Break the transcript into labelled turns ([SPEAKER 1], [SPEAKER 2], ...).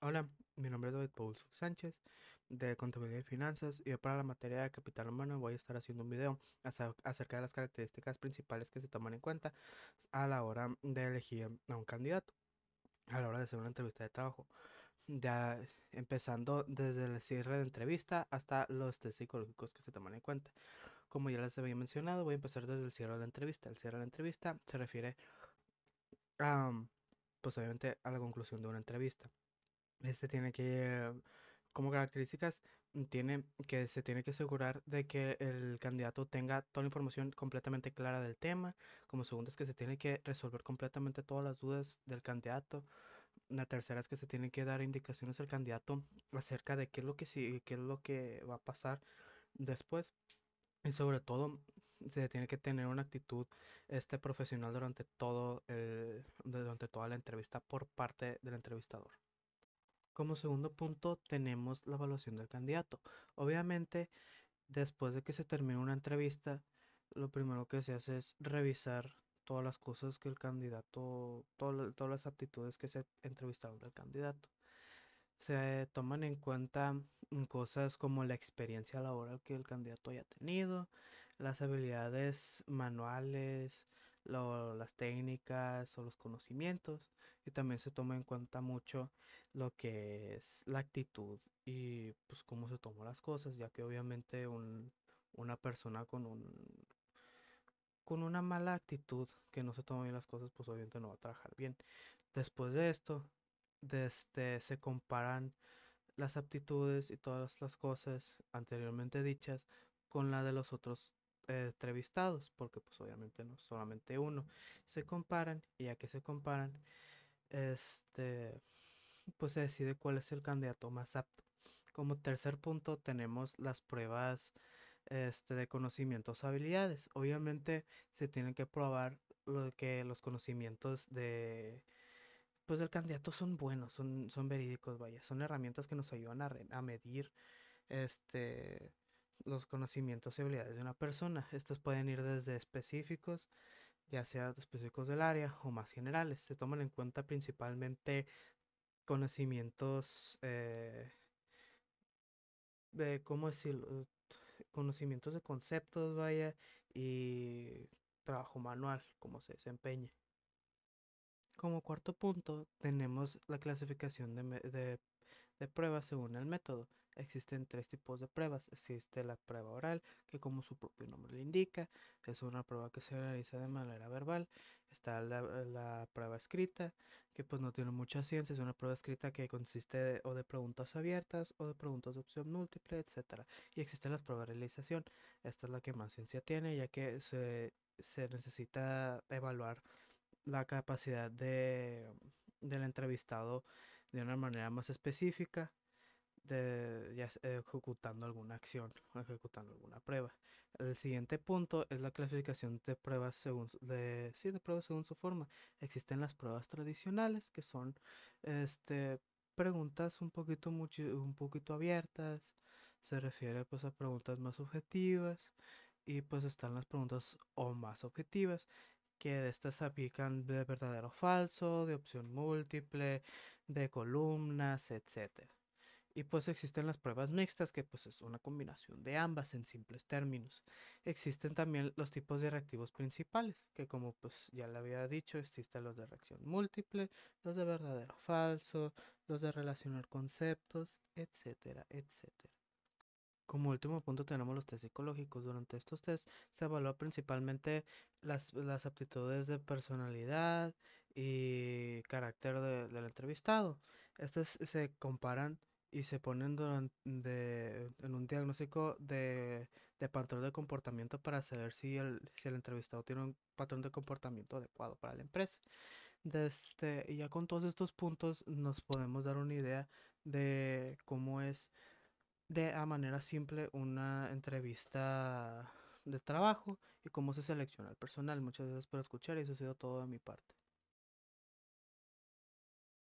[SPEAKER 1] Hola, mi nombre es David Paul Sánchez de Contabilidad y Finanzas y para la materia de capital humano voy a estar haciendo un video acerca de las características principales que se toman en cuenta a la hora de elegir a un candidato, a la hora de hacer una entrevista de trabajo, ya empezando desde el cierre de entrevista hasta los test psicológicos que se toman en cuenta. Como ya les había mencionado, voy a empezar desde el cierre de la entrevista. El cierre de la entrevista se refiere a, pues obviamente, a la conclusión de una entrevista. Este tiene que, como características, se tiene que asegurar de que el candidato tenga toda la información completamente clara del tema. Como segunda es que se tiene que resolver completamente todas las dudas del candidato. La tercera es que se tiene que dar indicaciones al candidato acerca de qué es lo que sigue, qué es lo que va a pasar después. Y sobre todo, se tiene que tener una actitud profesional durante toda la entrevista por parte del entrevistador. Como segundo punto tenemos la evaluación del candidato. Obviamente, después de que se termine una entrevista, lo primero que se hace es revisar todas las cosas que el candidato, todas las aptitudes que se entrevistaron del candidato. Se toman en cuenta cosas como la experiencia laboral que el candidato haya tenido, las habilidades manuales, las técnicas o los conocimientos. Y también se toma en cuenta mucho lo que es la actitud y pues cómo se tomó las cosas, ya que obviamente una persona con una mala actitud que no se toma bien las cosas, pues obviamente no va a trabajar bien. Después de esto, se comparan las aptitudes y todas las cosas anteriormente dichas con la de los otros entrevistados, porque pues obviamente no solamente uno. Se comparan y ya que se comparan, este, pues se decide cuál es el candidato más apto. Como tercer punto tenemos las pruebas de conocimientos, habilidades. Obviamente se tienen que probar lo que los conocimientos del candidato son buenos, son verídicos, vaya, son herramientas que nos ayudan a medir este, los conocimientos y habilidades de una persona. Estos pueden ir desde específicos, ya sea específicos del área o más generales. Se toman en cuenta principalmente conocimientos ¿cómo decirlo? Conocimientos de conceptos, vaya, y trabajo manual, cómo se desempeña. Como cuarto punto, tenemos la clasificación de pruebas según el método. Existen tres tipos de pruebas. Existe la prueba oral, que como su propio nombre le indica, es una prueba que se realiza de manera verbal. Está la prueba escrita, que pues no tiene mucha ciencia, es una prueba escrita que consiste o de preguntas abiertas o de preguntas de opción múltiple, etcétera. Y existen las pruebas de realización. Esta es la que más ciencia tiene, ya que se necesita evaluar la capacidad del entrevistado de una manera más específica, ejecutando alguna acción o ejecutando alguna prueba. El siguiente punto es la clasificación de pruebas de pruebas según su forma. Existen las pruebas tradicionales, que son este, preguntas un poquito abiertas, se refiere pues a preguntas más objetivas, y pues están las preguntas o más objetivas, que de estas se aplican de verdadero o falso, de opción múltiple, de columnas, etcétera. Y pues existen las pruebas mixtas, que pues es una combinación de ambas en simples términos. Existen también los tipos de reactivos principales, que como pues ya le había dicho, existen los de reacción múltiple, los de verdadero o falso, los de relacionar conceptos, etcétera, etcétera. Como último punto tenemos los test psicológicos. Durante estos test se evalúa principalmente las aptitudes de personalidad y carácter del entrevistado. Estas se comparan y se ponen en un diagnóstico de patrón de comportamiento para saber si el entrevistado tiene un patrón de comportamiento adecuado para la empresa. Y ya con todos estos puntos nos podemos dar una idea de cómo es de a manera simple una entrevista de trabajo y cómo se selecciona el personal. Muchas gracias por escuchar y eso ha sido todo de mi parte.